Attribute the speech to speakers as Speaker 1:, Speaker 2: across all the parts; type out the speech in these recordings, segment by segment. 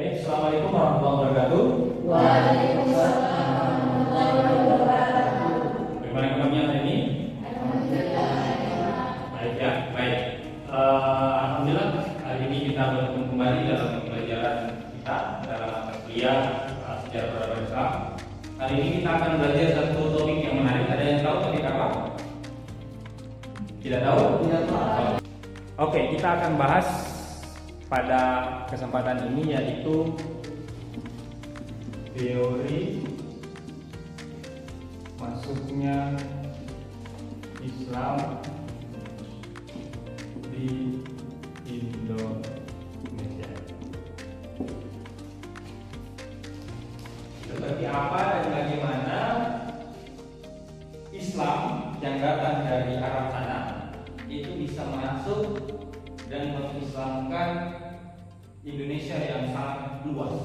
Speaker 1: Baik, Assalamualaikum warahmatullahi wabarakatuh.
Speaker 2: Waalaikumsalam warahmatullahi wabarakatuh.
Speaker 1: Bagaimana kabarnya hari ini?
Speaker 2: Alhamdulillah.
Speaker 1: Baik ya, baik. Alhamdulillah hari ini kita bertemu kembali dalam pembelajaran kita dalam mata kuliah sejarah peradaban Islam. Kali ini kita akan belajar satu topik yang menarik. Ada yang tahu topik apa? Tidak tahu?
Speaker 2: Tidak tahu.
Speaker 1: Oke, kita akan bahas pada kesempatan ini yaitu teori masuknya Islam di Indonesia. Seperti apa dan bagaimana Islam yang datang dari Arab sana itu bisa masuk dan mengislamkan Indonesia yang sangat luas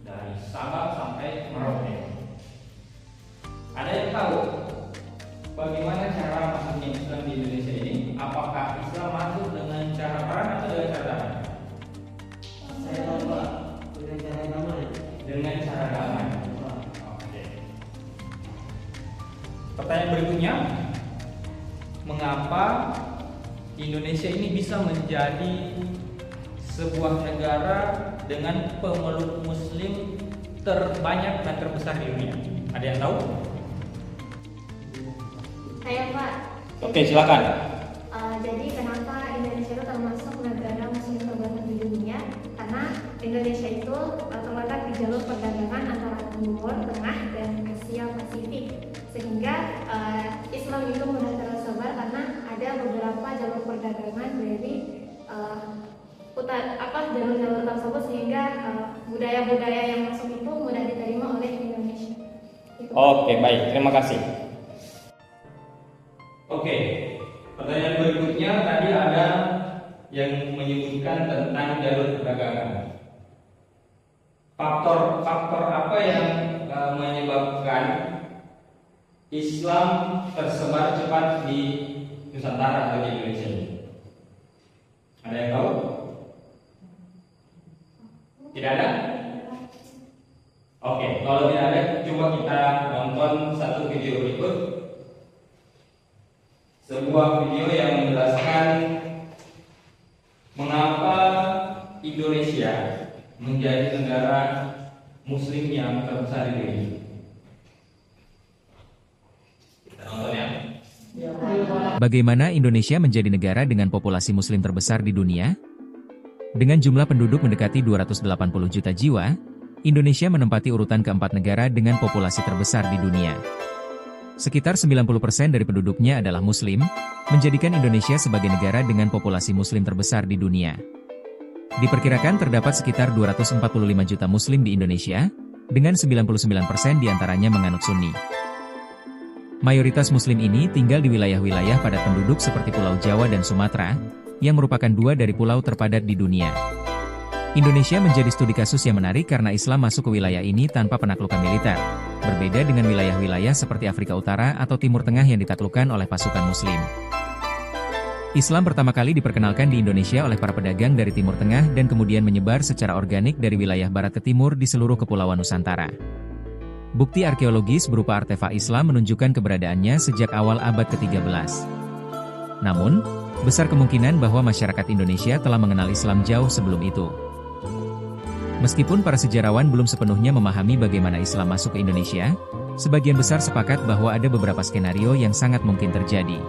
Speaker 1: dari Sabah sampai Merauke. Ada yang tahu bagaimana cara masuknya Islam di Indonesia ini? Apakah Islam masuk dengan cara perang atau dengan cara damai?
Speaker 2: Saya tahu Pak, dengan cara damai.
Speaker 1: Dengan cara damai. Oke. Pertanyaan berikutnya, mengapa Indonesia ini bisa menjadi sebuah negara dengan pemeluk Muslim terbanyak dan terbesar di dunia? Ada yang tahu?
Speaker 3: Saya Pak.
Speaker 1: Oke, silakan.
Speaker 3: Jadi kenapa Indonesia itu termasuk negara Muslim terbesar di dunia? Karena Indonesia itu terletak di jalur perdagangan antara Timur Tengah dan Asia Pasifik, sehingga Islam itu mudah tersebar karena ada beberapa jalur perdagangan dari jalur-jalur tersebut, sehingga budaya-budaya yang masuk itu mudah diterima oleh Indonesia. Itu.
Speaker 1: Oke, baik. Terima kasih. Oke, pertanyaan berikutnya tadi ada yang menyebutkan tentang jalur perdagangan. Faktor apa yang menyebabkan Islam tersebar cepat di Nusantara atau di Indonesia ini? Ada yang tahu? Tidak ada? Oke, kalau tidak ada, coba kita nonton satu video berikut. Sebuah video yang menjelaskan mengapa Indonesia menjadi negara Muslim yang terbesar di dunia. Kita nonton ya.
Speaker 4: Bagaimana Indonesia menjadi negara dengan populasi Muslim terbesar di dunia? Dengan jumlah penduduk mendekati 280 juta jiwa, Indonesia menempati urutan keempat negara dengan populasi terbesar di dunia. Sekitar 90% dari penduduknya adalah Muslim, menjadikan Indonesia sebagai negara dengan populasi Muslim terbesar di dunia. Diperkirakan terdapat sekitar 245 juta Muslim di Indonesia, dengan 99% diantaranya menganut Sunni. Mayoritas Muslim ini tinggal di wilayah-wilayah padat penduduk seperti Pulau Jawa dan Sumatera, yang merupakan dua dari pulau terpadat di dunia. Indonesia menjadi studi kasus yang menarik karena Islam masuk ke wilayah ini tanpa penaklukan militer, berbeda dengan wilayah-wilayah seperti Afrika Utara atau Timur Tengah yang ditaklukkan oleh pasukan Muslim. Islam pertama kali diperkenalkan di Indonesia oleh para pedagang dari Timur Tengah dan kemudian menyebar secara organik dari wilayah barat ke timur di seluruh kepulauan Nusantara. Bukti arkeologis berupa artefak Islam menunjukkan keberadaannya sejak awal abad ke-13. Namun, besar kemungkinan bahwa masyarakat Indonesia telah mengenal Islam jauh sebelum itu. Meskipun para sejarawan belum sepenuhnya memahami bagaimana Islam masuk ke Indonesia, sebagian besar sepakat bahwa ada beberapa skenario yang sangat mungkin terjadi.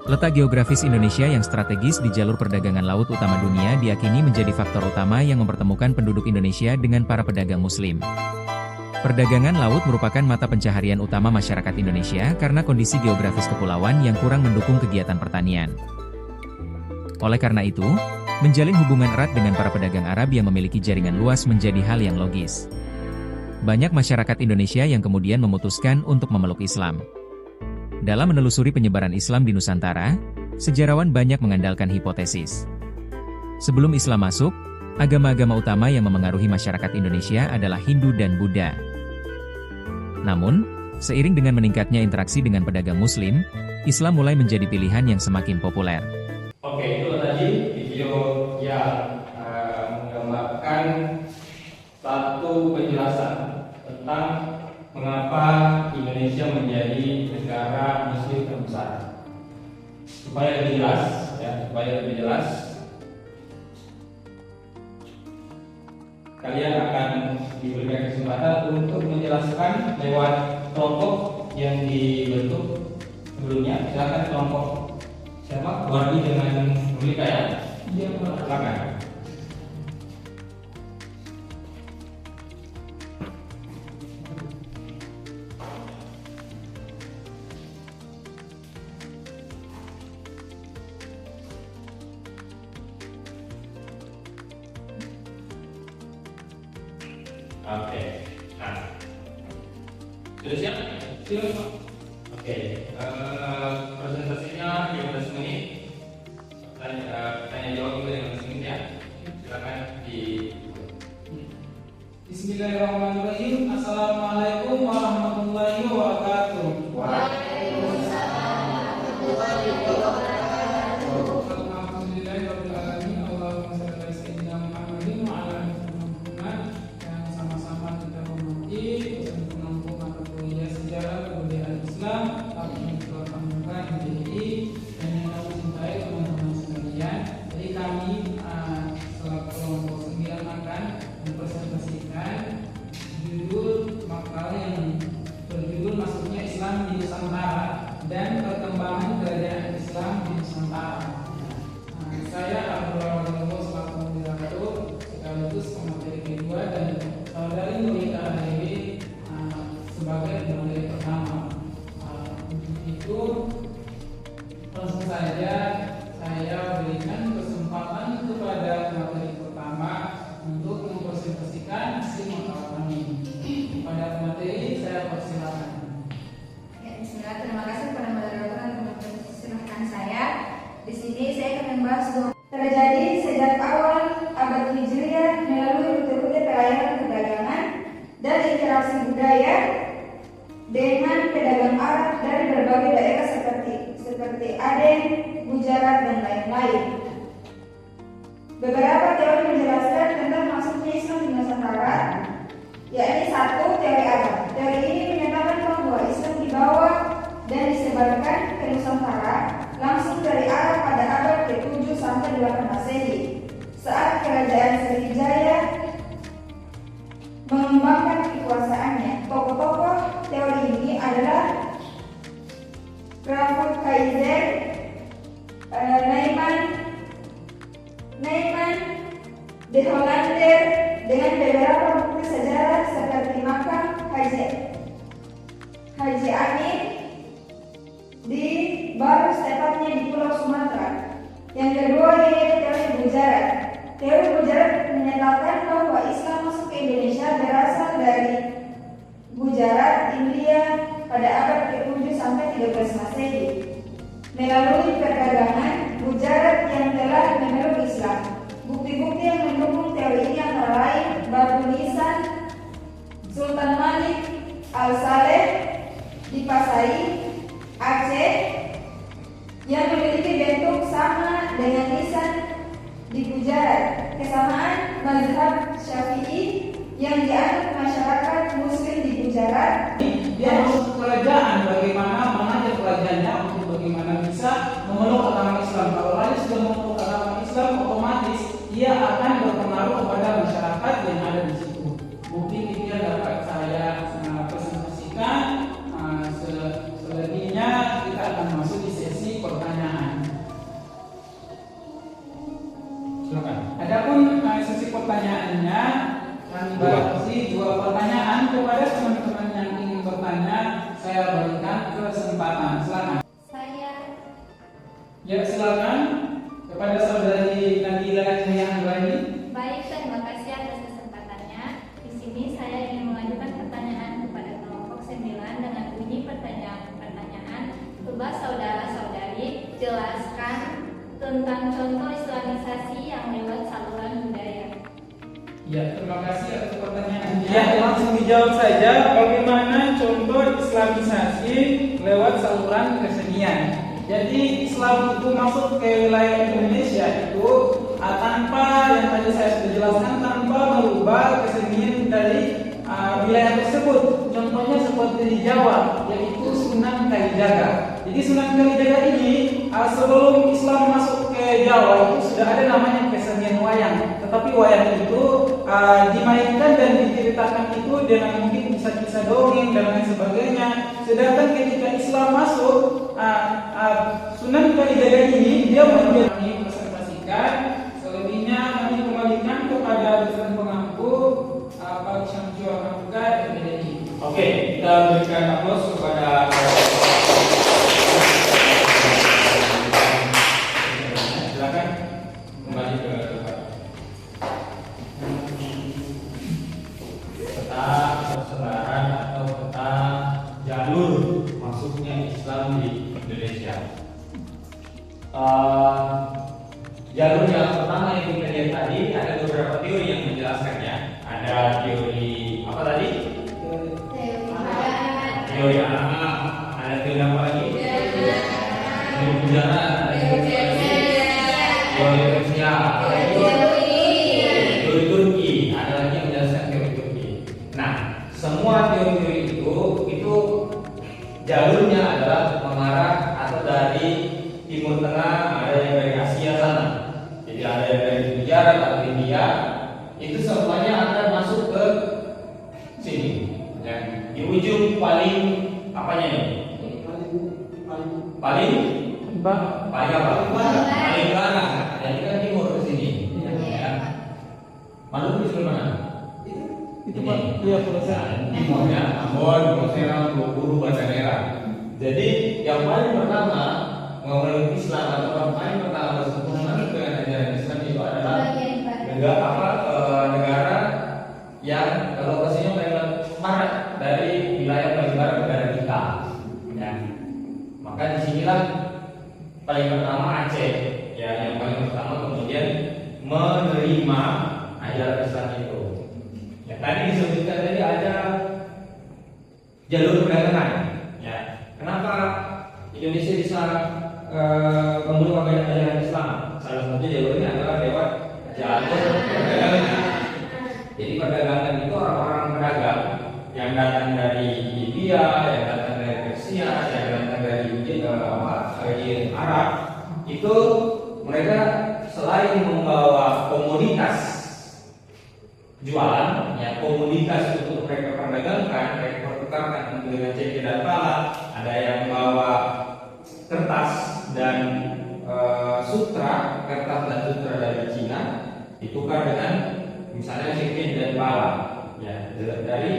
Speaker 4: Letak geografis Indonesia yang strategis di jalur perdagangan laut utama dunia diyakini menjadi faktor utama yang mempertemukan penduduk Indonesia dengan para pedagang Muslim. Perdagangan laut merupakan mata pencaharian utama masyarakat Indonesia karena kondisi geografis kepulauan yang kurang mendukung kegiatan pertanian. Oleh karena itu, menjalin hubungan erat dengan para pedagang Arab yang memiliki jaringan luas menjadi hal yang logis. Banyak masyarakat Indonesia yang kemudian memutuskan untuk memeluk Islam. Dalam menelusuri penyebaran Islam di Nusantara, sejarawan banyak mengandalkan hipotesis. Sebelum Islam masuk, agama-agama utama yang memengaruhi masyarakat Indonesia adalah Hindu dan Buddha. Namun, seiring dengan meningkatnya interaksi dengan pedagang Muslim, Islam mulai menjadi pilihan yang semakin populer.
Speaker 1: Oke, itu tadi video yang menggambarkan satu penjelasan tentang mengapa Indonesia menjadi negara Muslim terbesar. Supaya lebih jelas, kalian akan diberikan kesempatan untuk menjelaskan lewat kelompok yang dibentuk sebelumnya. Silakan kelompok siapa? Wardi dengan Mulika ya? Iya, silakan. Oke, nah, sudah siap? Siap, Pak. Oke, presentasinya 15 menit. Tanya jawab juga 15 menit ya. Silakan di.
Speaker 2: Bismillahirrahmanirrahim. Assalamualaikum warahmatullahi wabarakatuh.
Speaker 3: Waalaikumsalam warahmatullahi wabarakatuh.
Speaker 2: Alhamdulillahirabbil alamin. Allahumma shalli ala sayyidina Muhammadin wa ala ali Muhammad. Yang sama-sama kita hormati dosen penampung mata kuliah sejarah kebudayaan Islam Fakultas Pendidikan DI dan yang kami cintai teman-teman sekalian. Jadi kami selaku kelompok 9 akan mempresentasikan judul makalah yang berjudul Masuknya Islam di Nusantara dan Perkembangan Kerajaan Islam di Nusantara. Saya Abdullah Wadilullah selaku moderator sekaligus pemateri kedua dan saudari Nurita Dewi sebagai pemateri pertama. Untuk itu langsung saja saya berikan kesempatan kepada pemateri pertama untuk mempresentasikan hasil makalah kami. Pada pemateri saya persilakan.
Speaker 3: Ya, bismillah, terima kasih kepada moderator yang mempersilahkan saya. Di sini saya akan membahas terjadi sejak awal abad Hijriah melalui rute-rute pelayaran perdagangan dan interaksi budaya dengan pedagang Arab dari berbagai daerah seperti Aden, Gujarat dan lain-lain. Beberapa teori menjelaskan tentang masuknya Islam di Nusantara, yakni satu, teori Arab. Teori ini menyatakan bahwa Islam dibawa dan disebarkan ke Nusantara langsung dari Arab pada abad ke-7 sampai 8 Masehi saat kerajaan Sriwijaya mengembangkan kekuasaannya. Tokoh-tokoh teori ini adalah Crawford Kaiser, Neyman de Hollander, dengan beberapa buku sejarah seperti makam Haji Amin di baru tepatnya di Pulau Sumatera. Yang kedua yaitu teori Gujarat. Teori Gujarat menyatakan bahwa Islam masuk ke Indonesia berasal dari Gujarat, India pada abad ke-7 sampai 13 Masehi melalui perdagangan Gujarat yang telah memeluk Islam. Bukti-bukti yang mendukung teori ini antara lain batu nisan Sultan Malik Al-Saleh di Pasai, Aceh, yang memiliki bentuk sama dengan nisan di Gujarat. Kesamaan mazhab Syafi'i yang dianut masyarakat Muslim di Gujarat.
Speaker 2: Dia masuk kerajaan, bagaimana mengajak kerajaannya untuk bagaimana bisa memeluk agama Islam. Kalau raja sudah memeluk agama Islam, otomatis ia akan berpengaruh kepada masyarakat yang ada di situ. Bukti ini dapat saya presentasikan. Selebihnya kita akan masuk di sesi pertanyaan.
Speaker 1: Silakan.
Speaker 2: Adapun sesi pertanyaannya kami batasi 2 pertanyaan kepada teman-teman yang ingin bertanya. Saya berikan kesempatan. Silakan. Ya, silakan kepada saudari Nabila Jayangrani.
Speaker 3: Baik, terima kasih atas kesempatannya. Di sini saya ingin mengajukan pertanyaan kepada kelompok 9 dengan bunyi pertanyaan. Coba saudara-saudari jelaskan tentang contoh Islamisasi yang lewat saluran budaya.
Speaker 2: Ya, terima kasih atas pertanyaannya. Ya, langsung dijawab saja. Bagaimana contoh Islamisasi lewat saluran kesenian? Jadi Islam itu masuk ke wilayah Indonesia itu tanpa, yang tadi saya sudah jelaskan, tanpa merubah kesenian dari wilayah tersebut. Contohnya seperti di Jawa, yaitu Sunan Kalijaga. Jadi Sunan Kalijaga ini sebelum Islam masuk ke Jawa itu sudah ada namanya kesenian wayang. Tetapi wayang itu dimainkan dan diceritakan itu dengan mungkin kisah-kisah dongeng dan lain sebagainya. Sedangkan ketika Islam masuk, Sunan Kalijaga ini dia menjadi presentasikan. Selebihnya kami kembalikan kepada dosen pengampu Pak Syamsul Hamka MPDI.
Speaker 1: Oke, kita berikan aplaus kepada silakan kembali ke peta persebaran atau peta jalur masuknya Islam di Indonesia. Jalur yang pertama yang kita lihat tadi ada beberapa teori yang menjelaskannya. Ada teori apa tadi? Teori alam. Ada teori apa lagi? Teori udara. Ada teori Persia. Teori Turki. Ada lagi yang menjelaskan teori Turki. Nah, semua teori-teori itu jalurnya adalah mengarah atau dari Timur Tengah, ada yang dari Asia sana. Jadi ada yang dari Gujarat atau India. Itu semuanya akan masuk ke sini. Ya. Di ujung paling apanya ini? Paling apa? Paling barat. Jadi kan timur ke sini. Ya. Maluku di sebelah mana?
Speaker 2: Itu Pak, iya
Speaker 1: timurnya Ambon, Serang, Bengkulu, Banda Neira. Jadi yang paling pertama memeluk Islam atau yang paling pertama bersentuhan dengan ajaran Islam itu adalah negara yang kalau lokasinya paling barat dari wilayah paling barat negara kita. Ya. Maka disinilah paling pertama Aceh, ya yang paling pertama kemudian menerima ajaran Islam itu. Ya, tadi disebutkan tadi ada jalur perdagangan. Ya, kenapa Indonesia bisa memeluk ajaran Islam? Salah satu jalurnya adalah lewat jalur perdagangan. Jadi perdagangan itu orang-orang pedagang yang datang dari India, yang datang dari Persia, yang datang dari Arab, itu mereka selain membawa komoditas jualan, ya komoditas untuk mereka perdagangkan, mereka pertukarkan dengan ceki dan pala. Ada yang membawa kertas dan sutra, kertas dan sutra dari Cina ditukar dengan misalnya ceki dan pala, ya dari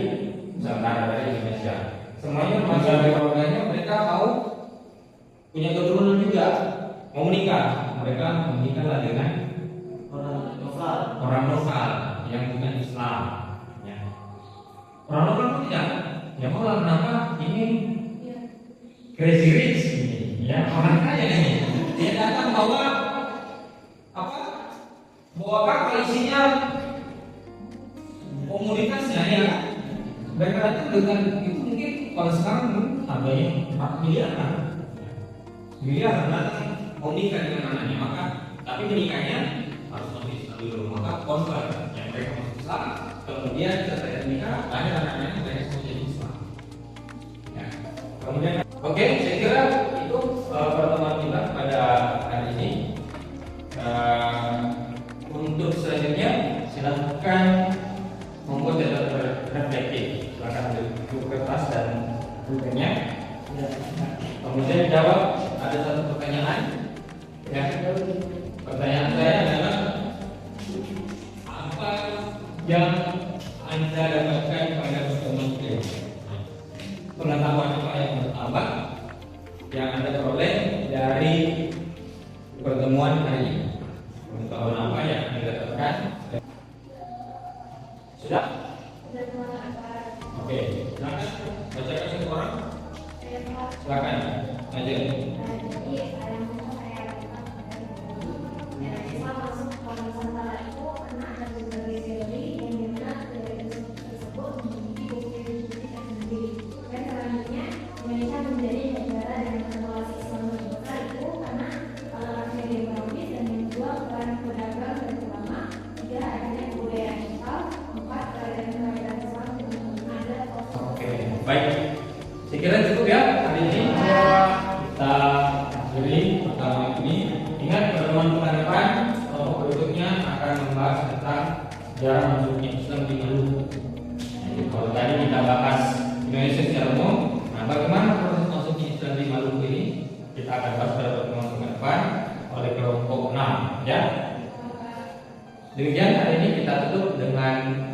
Speaker 1: Nusantara, dari Indonesia. Semuanya masyarakat keluarganya mereka mau punya keturunan juga, mau menikah, mereka menikahlah dengan orang lokal yang bukan Islam. Ya. Orang lokal pun tidak. Ya mau lah, kenapa ini crazy rich ini, ya orang kaya ini. Dia datang bawa apa? Bawa kapal isinya komoditasnya, ya. Mereka datang dengan itu mungkin kalau sekarang harganya 4 miliar kan? Miliar datang mau nikah dengan anaknya, maka tapi menikahnya harus masuk Islam dulu, maka konvert yang mereka masuk Islam, kemudian setelah nikah lahir anaknya mereka semua jadi Islam. Ya. Kemudian, oke, saya kira itu pertemuan kita pada hari ini. Untuk selanjutnya silakan membuat data reflektif, silakan buku kertas dan bukunya. Kemudian jawab, ada satu pertanyaan. Ya. Pertanyaan saya adalah apa yang Anda dapatkan pada pertemuan ini? Pengetahuan apa yang bertambah yang Anda peroleh dari pertemuan hari ini? Pengetahuan apa yang Anda dapatkan? Sudah? Oke, silakan bacakan satu orang. Silakan, aja.
Speaker 3: Pedagang dan ulama, 3 adanya kebudayaan lokal, 4 kerajaan
Speaker 1: Islam di Maluku. Jadi kalau tadi kita bahas Indonesia secara umum, nah bagaimana proses masuknya Islam di Maluku ini kita akan bahas pada pertemuan ke depan oleh kelompok 6 ya. Demikian hari ini kita tutup dengan